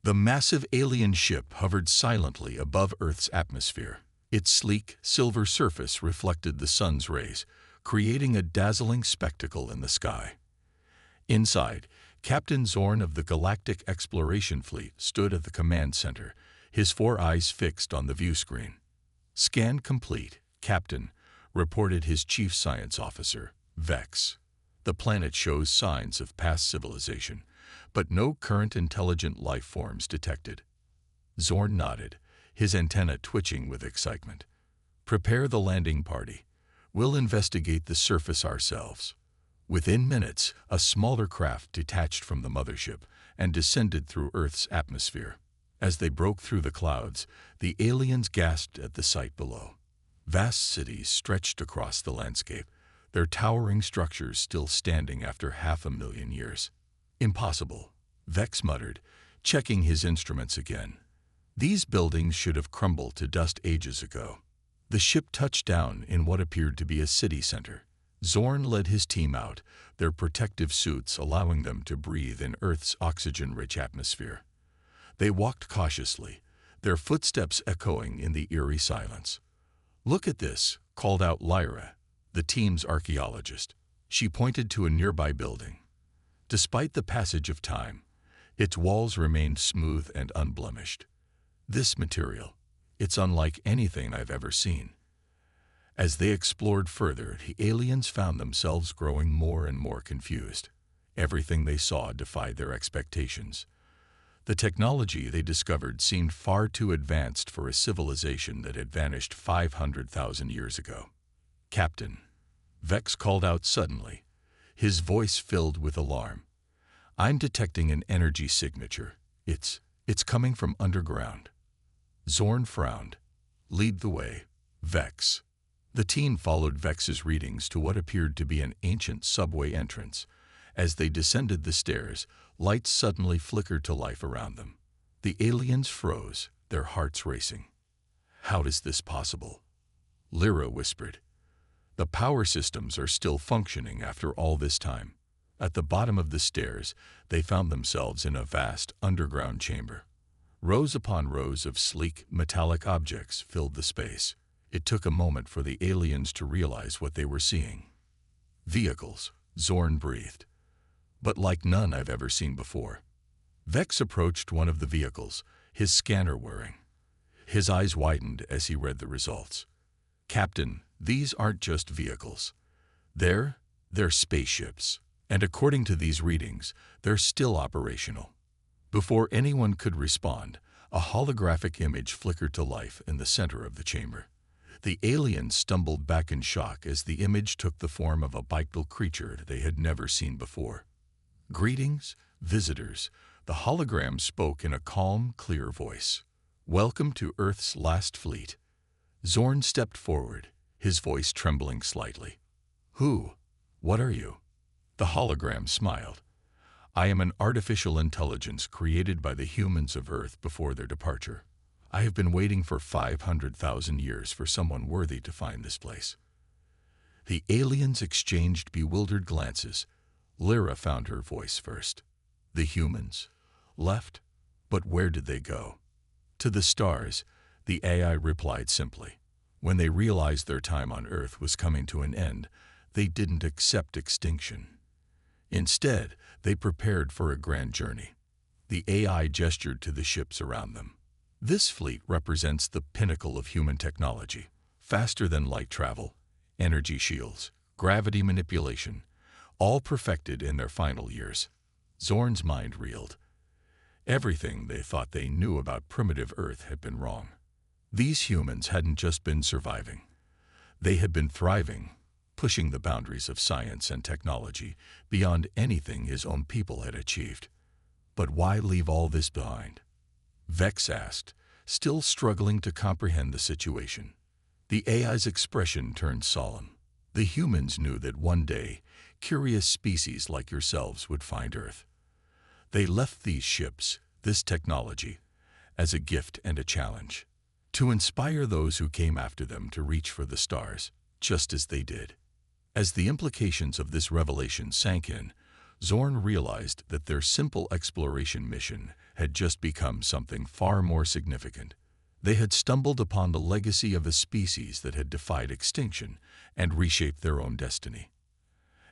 The massive alien ship hovered silently above Earth's atmosphere. Its sleek, silver surface reflected the sun's rays, creating a dazzling spectacle in the sky. Inside, Captain Zorn of the Galactic Exploration Fleet stood at the command center, his 4 eyes fixed on the view screen. "Scan complete, Captain," reported his chief science officer, Vex. "The planet shows signs of past civilization, but no current intelligent life forms detected." Zorn nodded, his antenna twitching with excitement. "Prepare the landing party. We'll investigate the surface ourselves." Within minutes, a smaller craft detached from the mothership and descended through Earth's atmosphere. As they broke through the clouds, the aliens gasped at the sight below. Vast cities stretched across the landscape, their towering structures still standing after 500,000 years. "Impossible," Vex muttered, checking his instruments again. "These buildings should have crumbled to dust ages ago." The ship touched down in what appeared to be a city center. Zorn led his team out, their protective suits allowing them to breathe in Earth's oxygen-rich atmosphere. They walked cautiously, their footsteps echoing in the eerie silence. "Look at this," called out Lyra, the team's archaeologist. She pointed to a nearby building. Despite the passage of time, its walls remained smooth and unblemished. "This material, it's unlike anything I've ever seen." As they explored further, the aliens found themselves growing more and more confused. Everything they saw defied their expectations. The technology they discovered seemed far too advanced for a civilization that had vanished 500,000 years ago. "Captain," Vex called out suddenly, his voice filled with alarm. "I'm detecting an energy signature. It's coming from underground." Zorn frowned. "Lead the way, Vex." The team followed Vex's readings to what appeared to be an ancient subway entrance. As they descended the stairs, lights suddenly flickered to life around them. The aliens froze, their hearts racing. "How is this possible?" Lyra whispered. "The power systems are still functioning after all this time." At the bottom of the stairs, they found themselves in a vast underground chamber. Rows upon rows of sleek, metallic objects filled the space. It took a moment for the aliens to realize what they were seeing. "Vehicles," Zorn breathed, "but like none I've ever seen before." Vex approached one of the vehicles, his scanner whirring. His eyes widened as he read the results. "Captain, these aren't just vehicles. They're spaceships. And according to these readings, they're still operational." Before anyone could respond, a holographic image flickered to life in the center of the chamber. The aliens stumbled back in shock as the image took the form of a bipedal creature they had never seen before. "Greetings, visitors," the hologram spoke in a calm, clear voice. "Welcome to Earth's last fleet." Zorn stepped forward, his voice trembling slightly. "Who? What are you?" The hologram smiled. "I am an artificial intelligence created by the humans of Earth before their departure. I have been waiting for 500,000 years for someone worthy to find this place." The aliens exchanged bewildered glances. Lyra found her voice first. "The humans? Left? But where did they go?" "To the stars," the AI replied simply. "When they realized their time on Earth was coming to an end, they didn't accept extinction. Instead, they prepared for a grand journey." The AI gestured to the ships around them. "This fleet represents the pinnacle of human technology. Faster than light travel, energy shields, gravity manipulation, all perfected in their final years." Zorn's mind reeled. Everything they thought they knew about primitive Earth had been wrong. These humans hadn't just been surviving. They had been thriving, pushing the boundaries of science and technology beyond anything his own people had achieved. But why leave all this behind? Vex asked, still struggling to comprehend the situation. The AI's expression turned solemn. "The humans knew that one day, curious species like yourselves would find Earth. They left these ships, this technology, as a gift and a challenge, to inspire those who came after them to reach for the stars, just as they did." As the implications of this revelation sank in, Zorn realized that their simple exploration mission had just become something far more significant. They had stumbled upon the legacy of a species that had defied extinction and reshaped their own destiny.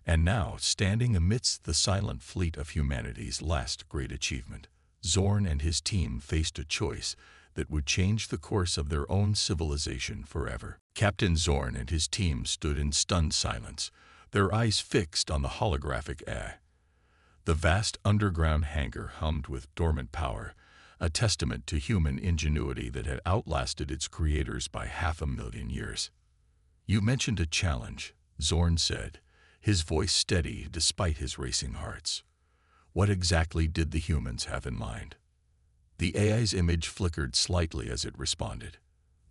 And now, standing amidst the silent fleet of humanity's last great achievement, Zorn and his team faced a choice that would change the course of their own civilization forever. Captain Zorn and his team stood in stunned silence, their eyes fixed on the holographic eye. The vast underground hangar hummed with dormant power, a testament to human ingenuity that had outlasted its creators by 500,000 years. "You mentioned a challenge," Zorn said, his voice steady despite his racing hearts. "What exactly did the humans have in mind?" The AI's image flickered slightly as it responded.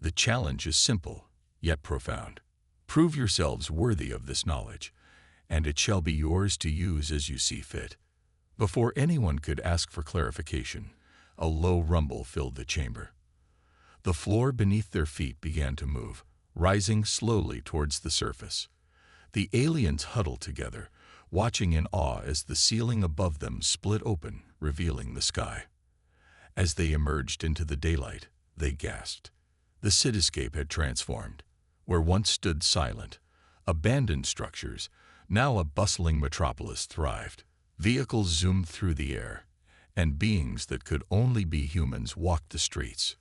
"The challenge is simple, yet profound. Prove yourselves worthy of this knowledge, and it shall be yours to use as you see fit." Before anyone could ask for clarification, a low rumble filled the chamber. The floor beneath their feet began to move, rising slowly towards the surface. The aliens huddled together, watching in awe as the ceiling above them split open, revealing the sky. As they emerged into the daylight, they gasped. The cityscape had transformed. Where once stood silent, abandoned structures, now a bustling metropolis thrived. Vehicles zoomed through the air, and beings that could only be humans walked the streets.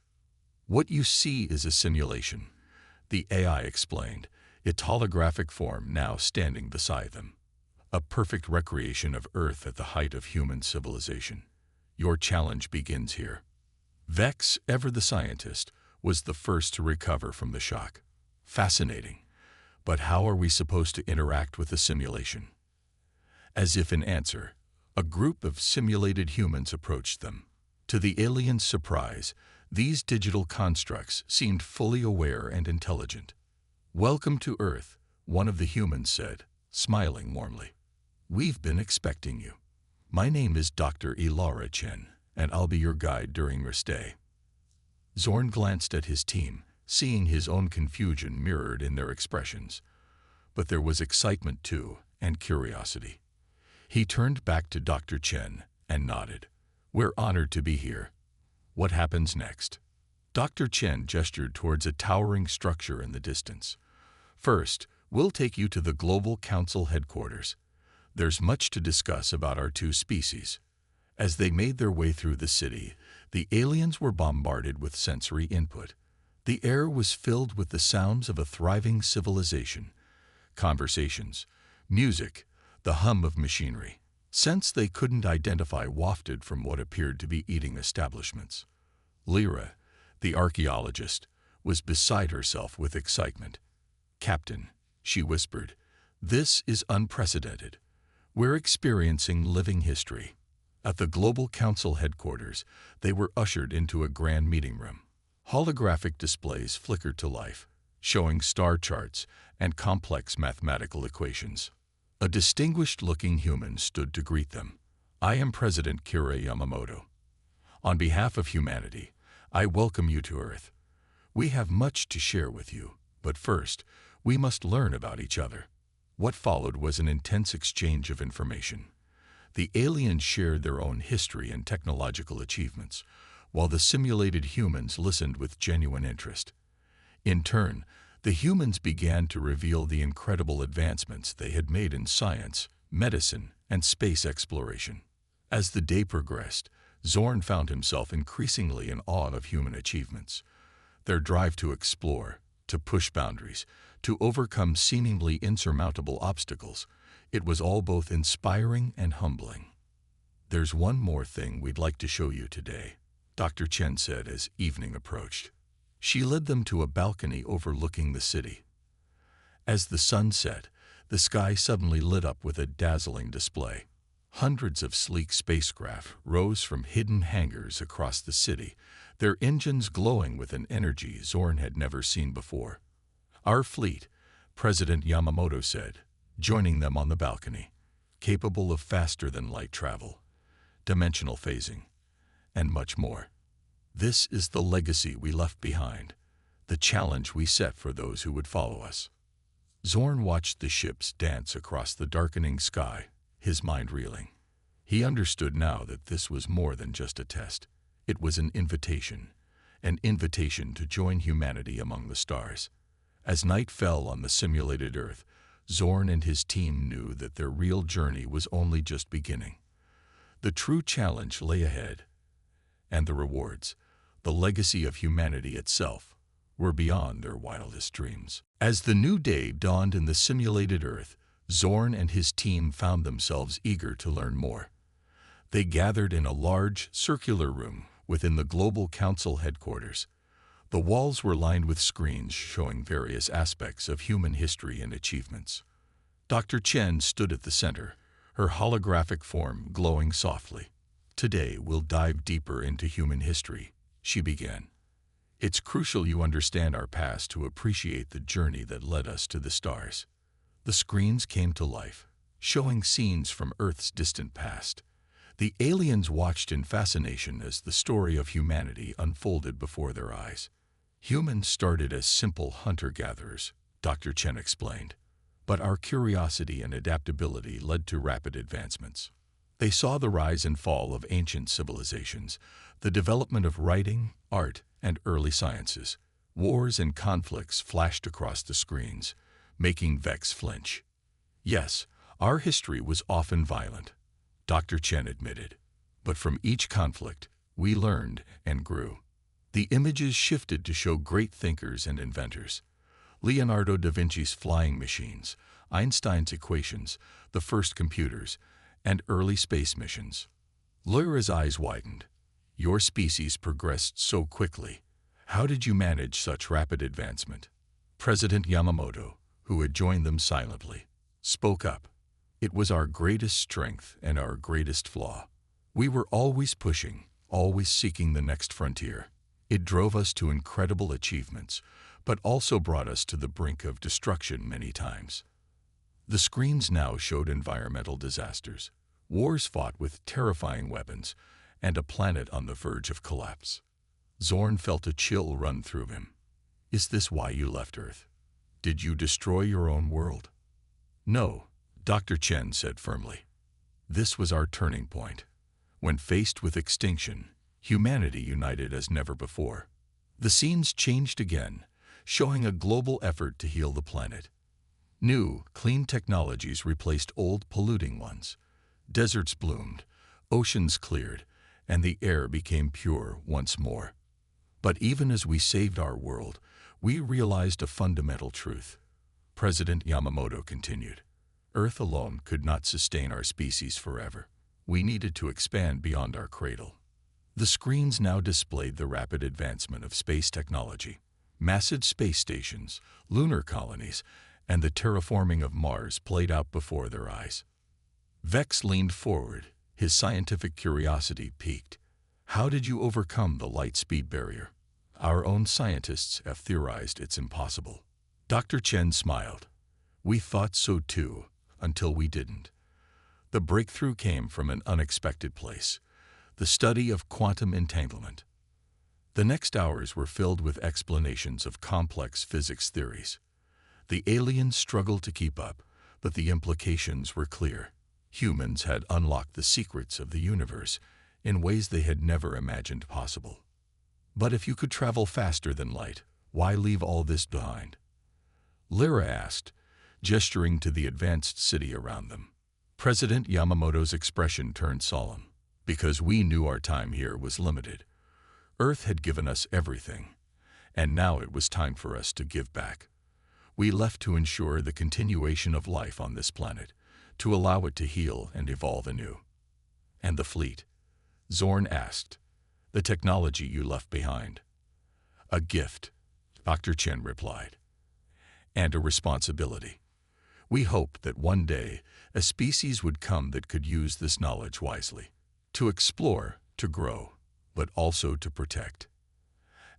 "What you see is a simulation," the AI explained, its holographic form now standing beside them. "A perfect recreation of Earth at the height of human civilization. Your challenge begins here." Vex, ever the scientist, was the first to recover from the shock. "Fascinating. But how are we supposed to interact with the simulation?" As if in answer, a group of simulated humans approached them. To the aliens' surprise, these digital constructs seemed fully aware and intelligent. "Welcome to Earth," one of the humans said, smiling warmly. "We've been expecting you. My name is Dr. Ilara Chen, and I'll be your guide during your stay." Zorn glanced at his team, seeing his own confusion mirrored in their expressions. But there was excitement too, and curiosity. He turned back to Dr. Chen and nodded. "We're honored to be here. What happens next?" Dr. Chen gestured towards a towering structure in the distance. "First, we'll take you to the Global Council headquarters. There's much to discuss about our two species." As they made their way through the city, the aliens were bombarded with sensory input. The air was filled with the sounds of a thriving civilization. Conversations, music, the hum of machinery. Scents they couldn't identify wafted from what appeared to be eating establishments. Lyra, the archaeologist, was beside herself with excitement. "Captain," she whispered, "this is unprecedented. We're experiencing living history." At the Global Council headquarters, they were ushered into a grand meeting room. Holographic displays flickered to life, showing star charts and complex mathematical equations. A distinguished-looking human stood to greet them. "I am President Kira Yamamoto. On behalf of humanity, I welcome you to Earth. We have much to share with you, but first, we must learn about each other." What followed was an intense exchange of information. The aliens shared their own history and technological achievements, while the simulated humans listened with genuine interest. In turn, the humans began to reveal the incredible advancements they had made in science, medicine, and space exploration. As the day progressed, Zorn found himself increasingly in awe of human achievements. Their drive to explore, to push boundaries, to overcome seemingly insurmountable obstacles, it was all both inspiring and humbling. "There's one more thing we'd like to show you today," Dr. Chen said as evening approached. She led them to a balcony overlooking the city. As the sun set, the sky suddenly lit up with a dazzling display. Hundreds of sleek spacecraft rose from hidden hangars across the city, their engines glowing with an energy Zorn had never seen before. "Our fleet," President Yamamoto said, joining them on the balcony, "capable of faster-than-light travel, dimensional phasing, and much more. This is the legacy we left behind, the challenge we set for those who would follow us." Zorn watched the ships dance across the darkening sky, his mind reeling. He understood now that this was more than just a test. It was an invitation to join humanity among the stars. As night fell on the simulated Earth, Zorn and his team knew that their real journey was only just beginning. The true challenge lay ahead, and the rewards, the legacy of humanity itself, were beyond their wildest dreams. As the new day dawned in the simulated Earth, Zorn and his team found themselves eager to learn more. They gathered in a large, circular room within the Global Council headquarters. The walls were lined with screens showing various aspects of human history and achievements. Dr. Chen stood at the center, her holographic form glowing softly. "Today we'll dive deeper into human history," she began. "It's crucial you understand our past to appreciate the journey that led us to the stars." The screens came to life, showing scenes from Earth's distant past. The aliens watched in fascination as the story of humanity unfolded before their eyes. "Humans started as simple hunter-gatherers," Dr. Chen explained. "But our curiosity and adaptability led to rapid advancements. They saw the rise and fall of ancient civilizations, the development of writing, art, and early sciences. Wars and conflicts flashed across the screens, making Vex flinch. Yes, our history was often violent," Dr. Chen admitted. "But from each conflict, we learned and grew." The images shifted to show great thinkers and inventors. Leonardo da Vinci's flying machines, Einstein's equations, the first computers, and early space missions. Lyra's eyes widened. "Your species progressed so quickly. How did you manage such rapid advancement?" President Yamamoto, who had joined them silently, spoke up. "It was our greatest strength and our greatest flaw. We were always pushing, always seeking the next frontier. It drove us to incredible achievements, but also brought us to the brink of destruction many times." The screens now showed environmental disasters, wars fought with terrifying weapons, and a planet on the verge of collapse. Zorn felt a chill run through him. "Is this why you left Earth? Did you destroy your own world?" "No," Dr. Chen said firmly. "This was our turning point. When faced with extinction, humanity united as never before." The scenes changed again, showing a global effort to heal the planet. New, clean technologies replaced old, polluting ones. Deserts bloomed, oceans cleared, and the air became pure once more. But even as we saved our world, we realized a fundamental truth. President Yamamoto continued. "Earth alone could not sustain our species forever. We needed to expand beyond our cradle." The screens now displayed the rapid advancement of space technology. Massive space stations, lunar colonies, and the terraforming of Mars played out before their eyes. Vex leaned forward, his scientific curiosity piqued. "How did you overcome the light-speed barrier? Our own scientists have theorized it's impossible." Dr. Chen smiled. "We thought so too, until we didn't. The breakthrough came from an unexpected place, the study of quantum entanglement." The next hours were filled with explanations of complex physics theories. The aliens struggled to keep up, but the implications were clear. Humans had unlocked the secrets of the universe in ways they had never imagined possible. "But if you could travel faster than light, why leave all this behind?" Lyra asked, gesturing to the advanced city around them. President Yamamoto's expression turned solemn. "Because we knew our time here was limited. Earth had given us everything, and now it was time for us to give back. We left to ensure the continuation of life on this planet, to allow it to heal and evolve anew." "And the fleet?" Zorn asked. "The technology you left behind?" "A gift," Dr. Chen replied. "And a responsibility. We hoped that one day a species would come that could use this knowledge wisely, to explore, to grow, but also to protect."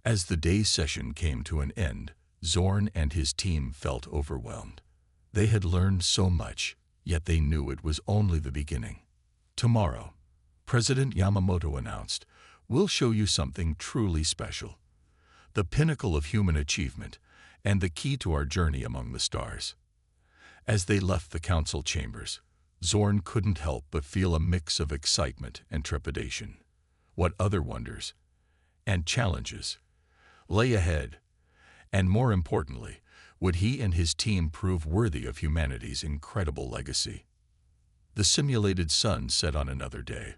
As the day's session came to an end, Zorn and his team felt overwhelmed. They had learned so much, yet they knew it was only the beginning. "Tomorrow," President Yamamoto announced, "we'll show you something truly special. The pinnacle of human achievement, and the key to our journey among the stars." As they left the council chambers, Zorn couldn't help but feel a mix of excitement and trepidation. What other wonders and challenges lay ahead? And more importantly, would he and his team prove worthy of humanity's incredible legacy? The simulated sun set on another day,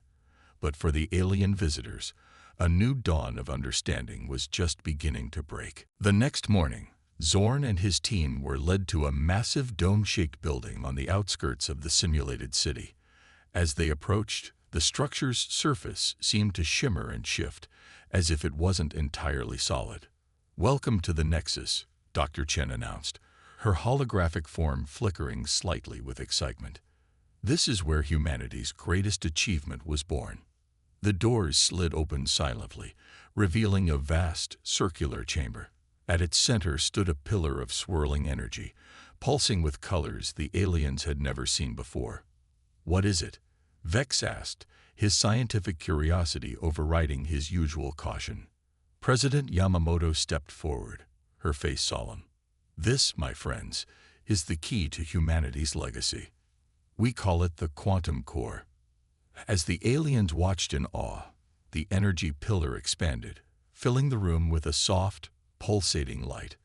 but for the alien visitors, a new dawn of understanding was just beginning to break. The next morning, Zorn and his team were led to a massive dome-shaped building on the outskirts of the simulated city. As they approached, the structure's surface seemed to shimmer and shift, as if it wasn't entirely solid. "Welcome to the Nexus," Dr. Chen announced, her holographic form flickering slightly with excitement. "This is where humanity's greatest achievement was born." The doors slid open silently, revealing a vast, circular chamber. At its center stood a pillar of swirling energy, pulsing with colors the aliens had never seen before. "What is it?" Vex asked, his scientific curiosity overriding his usual caution. President Yamamoto stepped forward, her face solemn. "This, my friends, is the key to humanity's legacy. We call it the quantum core." As the aliens watched in awe, the energy pillar expanded, filling the room with a soft, pulsating light.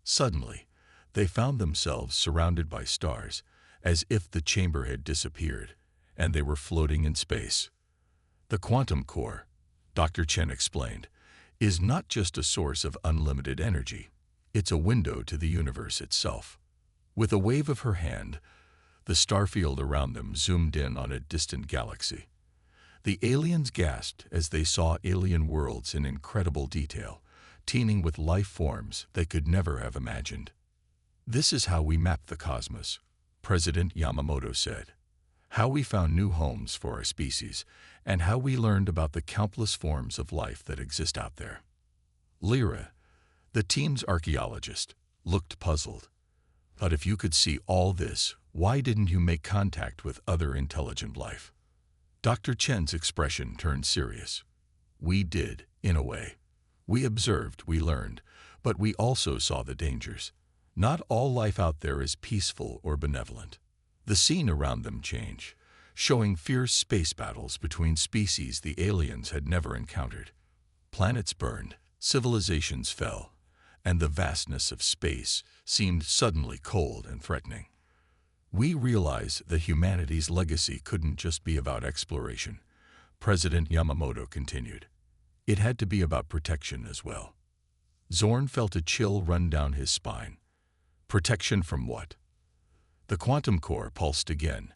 Suddenly, they found themselves surrounded by stars, as if the chamber had disappeared, and they were floating in space. "The quantum core," Dr. Chen explained, "is not just a source of unlimited energy. It's a window to the universe itself." With a wave of her hand, the starfield around them zoomed in on a distant galaxy. The aliens gasped as they saw alien worlds in incredible detail, teeming with life forms they could never have imagined. "This is how we map the cosmos," President Yamamoto said. "How we found new homes for our species, and how we learned about the countless forms of life that exist out there." Lyra, the team's archaeologist, looked puzzled. "But if you could see all this, why didn't you make contact with other intelligent life?" Dr. Chen's expression turned serious. "We did, in a way. We observed, we learned, but we also saw the dangers. Not all life out there is peaceful or benevolent." The scene around them changed, showing fierce space battles between species the aliens had never encountered. Planets burned, civilizations fell, and the vastness of space seemed suddenly cold and threatening. "We realized that humanity's legacy couldn't just be about exploration," President Yamamoto continued. "It had to be about protection as well." Zorn felt a chill run down his spine. Protection from what? The quantum core pulsed again,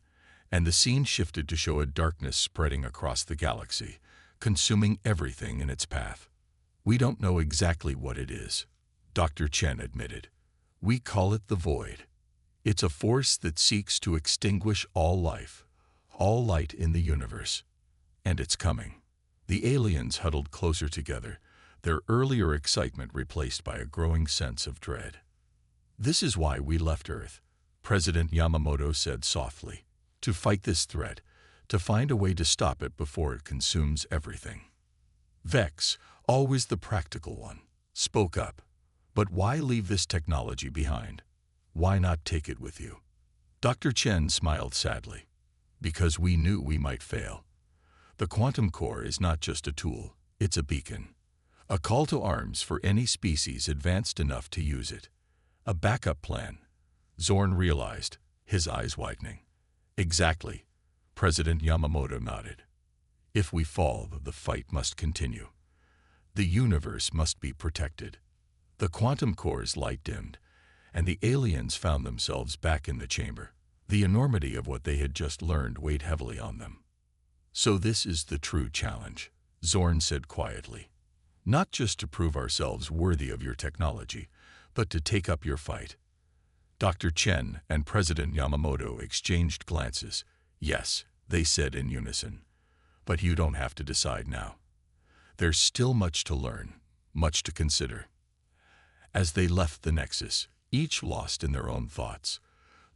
and the scene shifted to show a darkness spreading across the galaxy, consuming everything in its path. "We don't know exactly what it is," Dr. Chen admitted. "We call it the Void. It's a force that seeks to extinguish all life, all light in the universe. And it's coming." The aliens huddled closer together, their earlier excitement replaced by a growing sense of dread. "This is why we left Earth," President Yamamoto said softly. "To fight this threat, to find a way to stop it before it consumes everything." Vex, always the practical one, spoke up. "But why leave this technology behind? Why not take it with you?" Dr. Chen smiled sadly. "Because we knew we might fail. The quantum core is not just a tool, it's a beacon. A call to arms for any species advanced enough to use it. A backup plan." Zorn realized, his eyes widening. "Exactly," President Yamamoto nodded. "If we fall, the fight must continue. The universe must be protected." The quantum core's light dimmed, and the aliens found themselves back in the chamber. The enormity of what they had just learned weighed heavily on them. "So this is the true challenge," Zorn said quietly. "Not just to prove ourselves worthy of your technology, but to take up your fight." Dr. Chen and President Yamamoto exchanged glances. "Yes," they said in unison. "But you don't have to decide now. There's still much to learn, much to consider." As they left the Nexus, each lost in their own thoughts,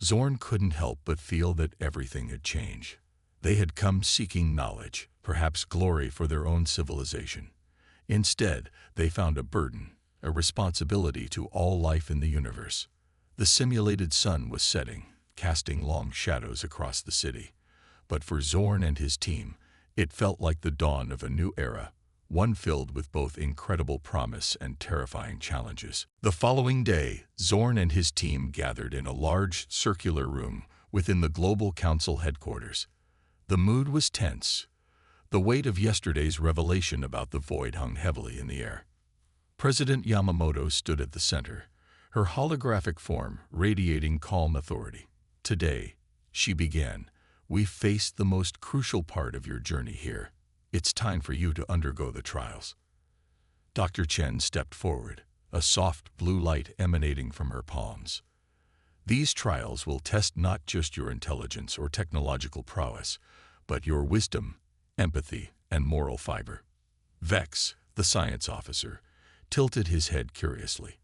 Zorn couldn't help but feel that everything had changed. They had come seeking knowledge, perhaps glory for their own civilization. Instead, they found a burden, a responsibility to all life in the universe. The simulated sun was setting, casting long shadows across the city. But for Zorn and his team, it felt like the dawn of a new era, one filled with both incredible promise and terrifying challenges. The following day, Zorn and his team gathered in a large circular room within the Global Council headquarters. The mood was tense. The weight of yesterday's revelation about the void hung heavily in the air. President Yamamoto stood at the center, her holographic form radiating calm authority. "Today," she began, "we faced the most crucial part of your journey here. It's time for you to undergo the trials." Dr. Chen stepped forward, a soft blue light emanating from her palms. "These trials will test not just your intelligence or technological prowess, but your wisdom, empathy, and moral fiber." Vex, the science officer, tilted his head curiously.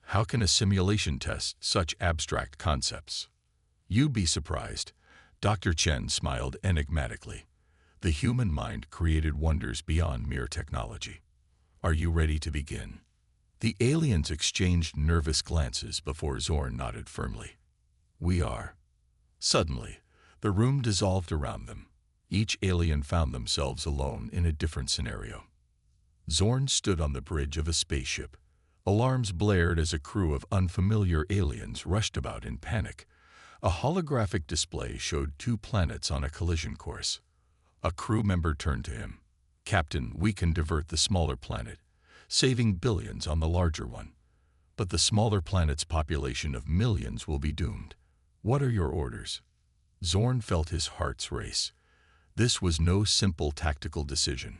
"How can a simulation test such abstract concepts?" "You'd be surprised." Dr. Chen smiled enigmatically. "The human mind created wonders beyond mere technology. Are you ready to begin?" The aliens exchanged nervous glances before Zorn nodded firmly. "We are." Suddenly, the room dissolved around them. Each alien found themselves alone in a different scenario. Zorn stood on the bridge of a spaceship. Alarms blared as a crew of unfamiliar aliens rushed about in panic. A holographic display showed 2 planets on a collision course. A crew member turned to him. "Captain, we can divert the smaller planet, saving billions on the larger one. But the smaller planet's population of millions will be doomed. What are your orders?" Zorn felt his heart race. This was no simple tactical decision.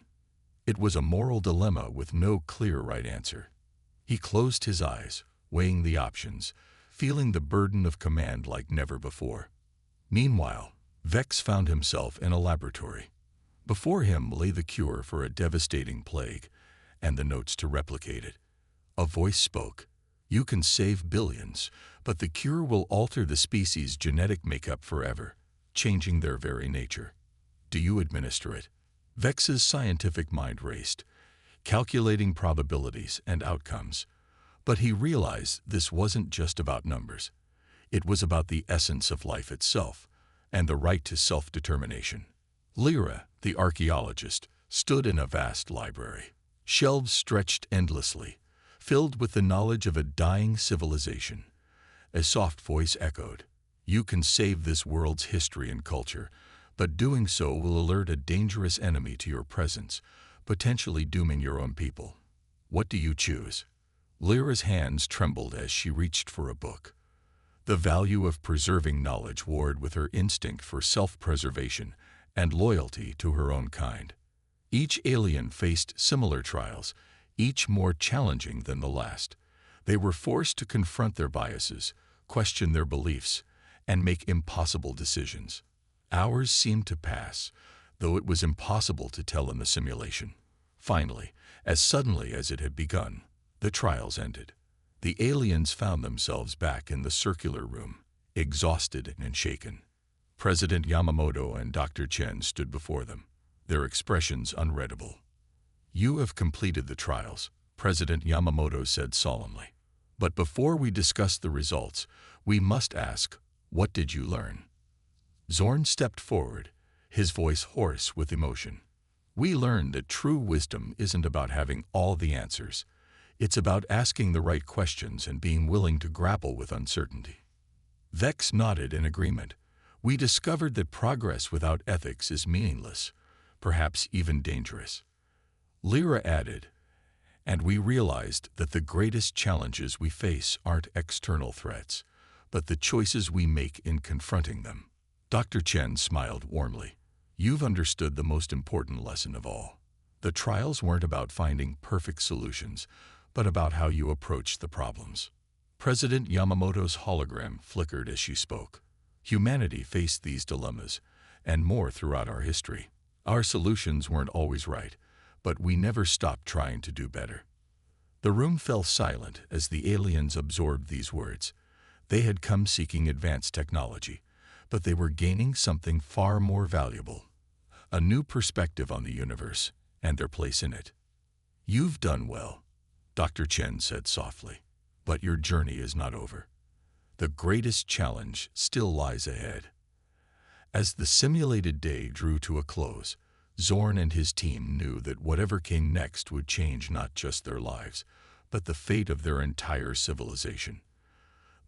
It was a moral dilemma with no clear right answer. He closed his eyes, weighing the options, feeling the burden of command like never before. Meanwhile, Vex found himself in a laboratory. Before him lay the cure for a devastating plague, and the notes to replicate it. A voice spoke. "You can save billions, but the cure will alter the species' genetic makeup forever, changing their very nature. Do you administer it?" Vex's scientific mind raced, calculating probabilities and outcomes. But he realized this wasn't just about numbers. It was about the essence of life itself, and the right to self-determination. Lyra, the archaeologist, stood in a vast library. Shelves stretched endlessly, filled with the knowledge of a dying civilization. A soft voice echoed, "You can save this world's history and culture, but doing so will alert a dangerous enemy to your presence, potentially dooming your own people. What do you choose?" Lyra's hands trembled as she reached for a book. The value of preserving knowledge warred with her instinct for self-preservation and loyalty to her own kind. Each alien faced similar trials, each more challenging than the last. They were forced to confront their biases, question their beliefs, and make impossible decisions. Hours seemed to pass, though it was impossible to tell in the simulation. Finally, as suddenly as it had begun, the trials ended. The aliens found themselves back in the circular room, exhausted and shaken. President Yamamoto and Dr. Chen stood before them, their expressions unreadable. "You have completed the trials," President Yamamoto said solemnly. "But before we discuss the results, we must ask, what did you learn?" Zorn stepped forward, his voice hoarse with emotion. "We learned that true wisdom isn't about having all the answers. It's about asking the right questions and being willing to grapple with uncertainty." Vex nodded in agreement. "We discovered that progress without ethics is meaningless, perhaps even dangerous." Lyra added, "And we realized that the greatest challenges we face aren't external threats, but the choices we make in confronting them." Dr. Chen smiled warmly. "You've understood the most important lesson of all. The trials weren't about finding perfect solutions, but about how you approach the problems." President Yamamoto's hologram flickered as she spoke. "Humanity faced these dilemmas, and more throughout our history. Our solutions weren't always right, but we never stopped trying to do better." The room fell silent as the aliens absorbed these words. They had come seeking advanced technology, but they were gaining something far more valuable: a new perspective on the universe and their place in it. "You've done well," Dr. Chen said softly, "but your journey is not over. The greatest challenge still lies ahead." As the simulated day drew to a close, Zorn and his team knew that whatever came next would change not just their lives, but the fate of their entire civilization.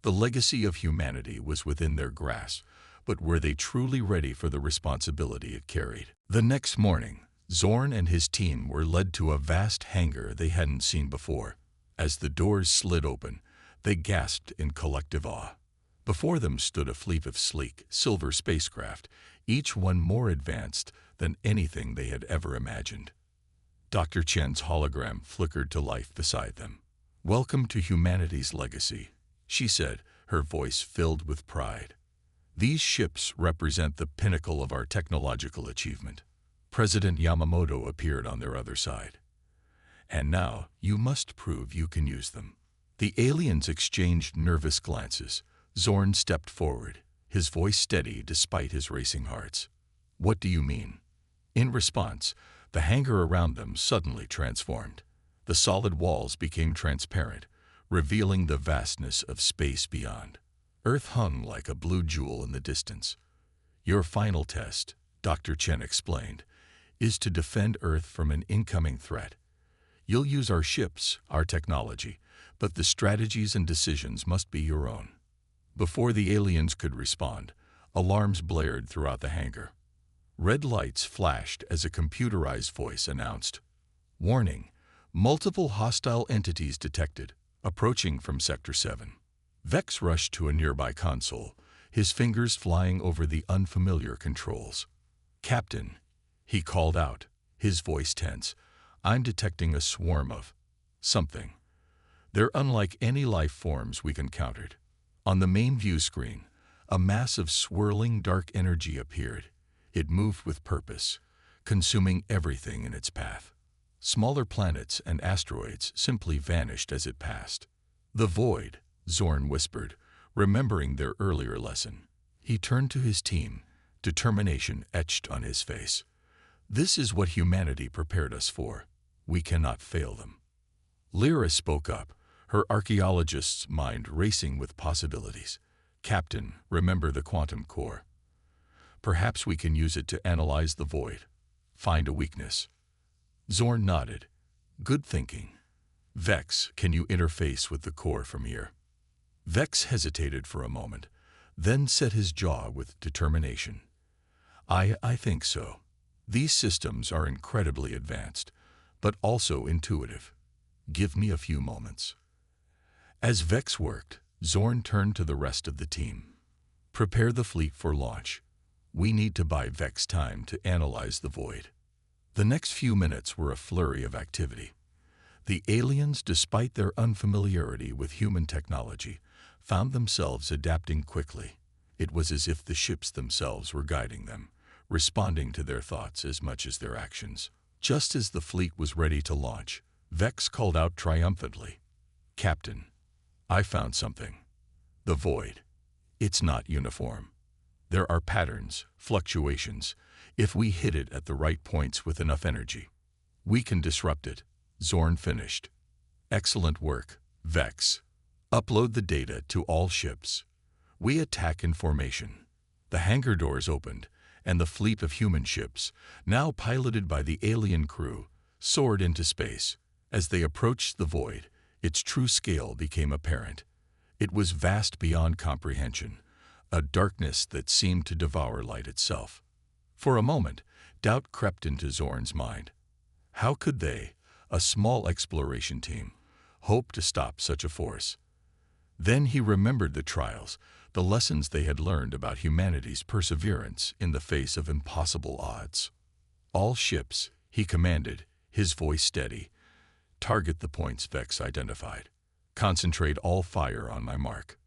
The legacy of humanity was within their grasp, but were they truly ready for the responsibility it carried? The next morning, Zorn and his team were led to a vast hangar they hadn't seen before. As the doors slid open, they gasped in collective awe. Before them stood a fleet of sleek, silver spacecraft, each one more advanced than anything they had ever imagined. Dr. Chen's hologram flickered to life beside them. "Welcome to humanity's legacy," she said, her voice filled with pride. "These ships represent the pinnacle of our technological achievement." President Yamamoto appeared on their other side. "And now, you must prove you can use them." The aliens exchanged nervous glances. Zorn stepped forward, his voice steady despite his racing hearts. "What do you mean?" In response, the hangar around them suddenly transformed. The solid walls became transparent, revealing the vastness of space beyond. Earth hung like a blue jewel in the distance. "Your final test," Dr. Chen explained, "is to defend Earth from an incoming threat. You'll use our ships, our technology, but the strategies and decisions must be your own." Before the aliens could respond, alarms blared throughout the hangar. Red lights flashed as a computerized voice announced, "Warning, multiple hostile entities detected, approaching from Sector 7. Vex rushed to a nearby console, his fingers flying over the unfamiliar controls. "Captain," he called out, his voice tense, "I'm detecting a swarm of something. They're unlike any life forms we've encountered." On the main view screen, a mass of swirling dark energy appeared. It moved with purpose, consuming everything in its path. Smaller planets and asteroids simply vanished as it passed. "The void," Zorn whispered, remembering their earlier lesson. He turned to his team, determination etched on his face. "This is what humanity prepared us for. We cannot fail them." Lyra spoke up, her archaeologist's mind racing with possibilities. "Captain, remember the quantum core. Perhaps we can use it to analyze the void, find a weakness." Zorn nodded. "Good thinking. Vex, can you interface with the core from here?" Vex hesitated for a moment, then set his jaw with determination. I think so. These systems are incredibly advanced, but also intuitive. Give me a few moments." As Vex worked, Zorn turned to the rest of the team. "Prepare the fleet for launch. We need to buy Vex time to analyze the void." The next few minutes were a flurry of activity. The aliens, despite their unfamiliarity with human technology, found themselves adapting quickly. It was as if the ships themselves were guiding them, responding to their thoughts as much as their actions. Just as the fleet was ready to launch, Vex called out triumphantly, "Captain, I found something. The void. It's not uniform. There are patterns, fluctuations. If we hit it at the right points with enough energy, we can disrupt it." Zorn finished. "Excellent work, Vex. Upload the data to all ships. We attack in formation." The hangar doors opened, and the fleet of human ships, now piloted by the alien crew, soared into space. As they approached the void, its true scale became apparent. It was vast beyond comprehension, a darkness that seemed to devour light itself. For a moment, doubt crept into Zorn's mind. How could they, a small exploration team, hope to stop such a force? Then he remembered the trials, the lessons they had learned about humanity's perseverance in the face of impossible odds. "All ships," he commanded, his voice steady. "Target the points Vex identified. Concentrate all fire on my mark."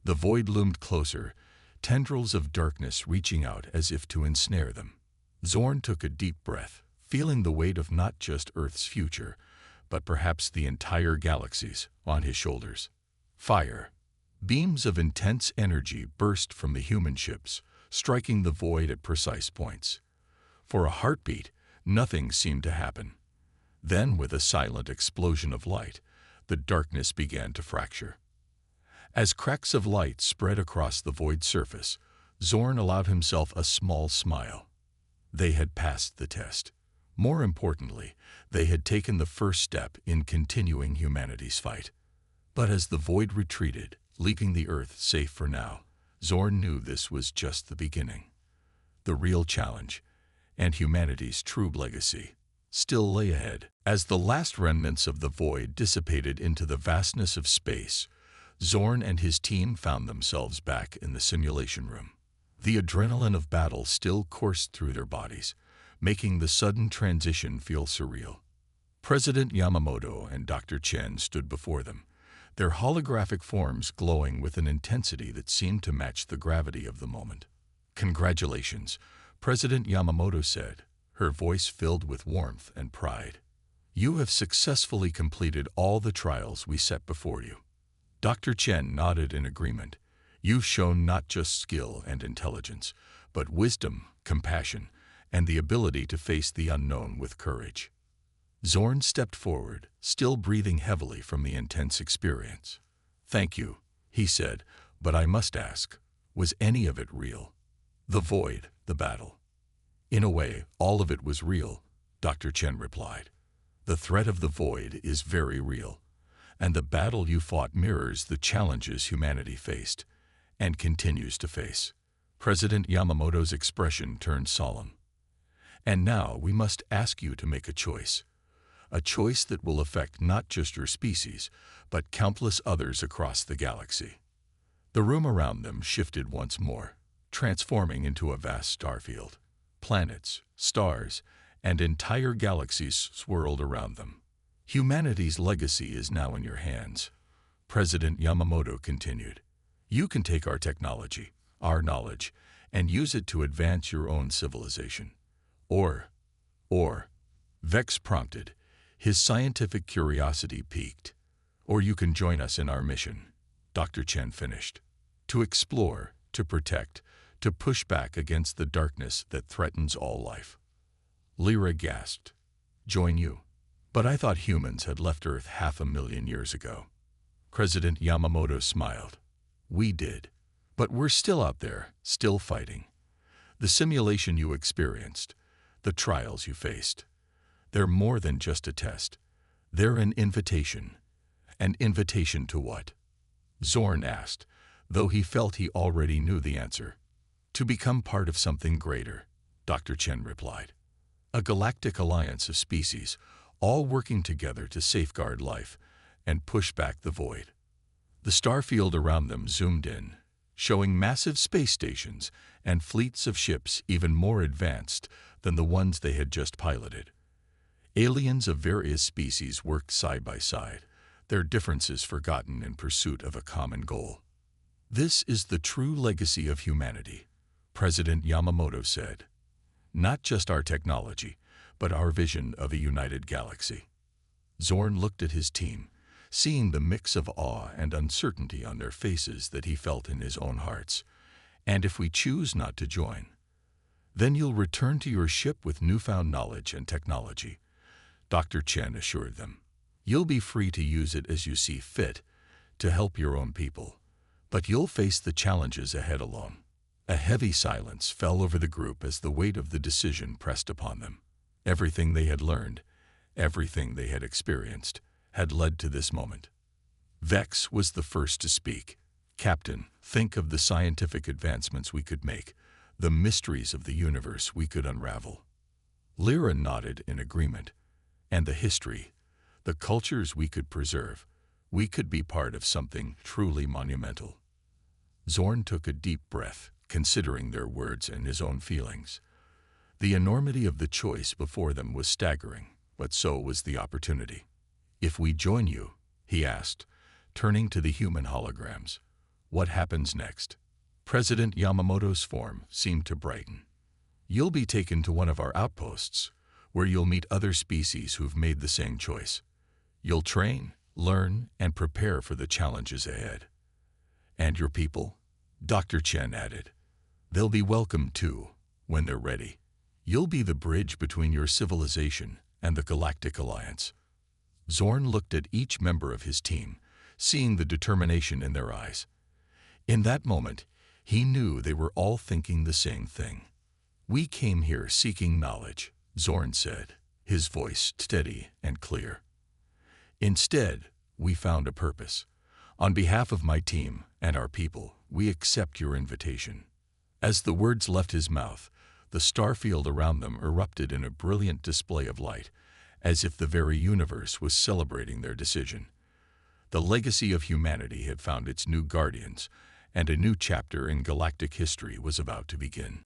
The void loomed closer, tendrils of darkness reaching out as if to ensnare them. Zorn took a deep breath, feeling the weight of not just Earth's future, but perhaps the entire galaxy's, on his shoulders. Fire. Beams of intense energy burst from the human ships, striking the void at precise points. For a heartbeat, nothing seemed to happen. Then, with a silent explosion of light, the darkness began to fracture. As cracks of light spread across the void surface, Zorn allowed himself a small smile. They had passed the test. More importantly, they had taken the first step in continuing humanity's fight. But as the void retreated, leaving the Earth safe for now, Zorn knew this was just the beginning. The real challenge, and humanity's true legacy, still lay ahead. As the last remnants of the void dissipated into the vastness of space, Zorn and his team found themselves back in the simulation room. The adrenaline of battle still coursed through their bodies, making the sudden transition feel surreal. President Yamamoto and Dr. Chen stood before them, their holographic forms glowing with an intensity that seemed to match the gravity of the moment. "Congratulations," President Yamamoto said, her voice filled with warmth and pride. "You have successfully completed all the trials we set before you." Dr. Chen nodded in agreement. "You've shown not just skill and intelligence, but wisdom, compassion, and the ability to face the unknown with courage." Zorn stepped forward, still breathing heavily from the intense experience. "Thank you," he said, "but I must ask, was any of it real? The void, the battle." "In a way, all of it was real," Dr. Chen replied. "The threat of the void is very real, and the battle you fought mirrors the challenges humanity faced and continues to face." President Yamamoto's expression turned solemn. "And now we must ask you to make a choice that will affect not just your species, but countless others across the galaxy." The room around them shifted once more, transforming into a vast starfield. Planets, stars, and entire galaxies swirled around them. "Humanity's legacy is now in your hands," President Yamamoto continued. "You can take our technology, our knowledge, and use it to advance your own civilization. Or, Vex prompted, his scientific curiosity piqued. "Or you can join us in our mission," Dr. Chen finished. "To explore, to protect, to push back against the darkness that threatens all life." Lyra gasped. "Join you? But I thought humans had left Earth 500,000 years ago." President Yamamoto smiled. "We did. But we're still out there, still fighting. The simulation you experienced, the trials you faced, they're more than just a test. They're an invitation. An invitation to what?" Zorn asked, though he felt he already knew the answer. "To become part of something greater," Dr. Chen replied. "A galactic alliance of species, all working together to safeguard life and push back the void." The starfield around them zoomed in, showing massive space stations and fleets of ships even more advanced than the ones they had just piloted. Aliens of various species worked side by side, their differences forgotten in pursuit of a common goal. "This is the true legacy of humanity," President Yamamoto said. "Not just our technology, but our vision of a united galaxy." Zorn looked at his team, seeing the mix of awe and uncertainty on their faces that he felt in his own hearts. "And if we choose not to join, then you'll return to your ship with newfound knowledge and technology," Dr. Chen assured them. "You'll be free to use it as you see fit to help your own people, but you'll face the challenges ahead alone." A heavy silence fell over the group as the weight of the decision pressed upon them. Everything they had learned, everything they had experienced, had led to this moment. Vex was the first to speak. "Captain, think of the scientific advancements we could make, the mysteries of the universe we could unravel." Lyra nodded in agreement. "And the history, the cultures we could preserve. We could be part of something truly monumental." Zorn took a deep breath, considering their words and his own feelings. The enormity of the choice before them was staggering, but so was the opportunity. "If we join you," he asked, turning to the human holograms, "what happens next?" President Yamamoto's form seemed to brighten. "You'll be taken to one of our outposts, where you'll meet other species who've made the same choice. You'll train, learn, and prepare for the challenges ahead." "And your people?" Dr. Chen added. "They'll be welcome too, when they're ready. You'll be the bridge between your civilization and the Galactic Alliance." Zorn looked at each member of his team, seeing the determination in their eyes. In that moment, He knew they were all thinking the same thing. "We came here seeking knowledge," Zorn said, his voice steady and clear. "Instead, we found a purpose. On behalf of my team and our people, we accept your invitation." As the words left his mouth, the star field around them erupted in a brilliant display of light, as if the very universe was celebrating their decision. The legacy of humanity had found its new guardians, and a new chapter in galactic history was about to begin.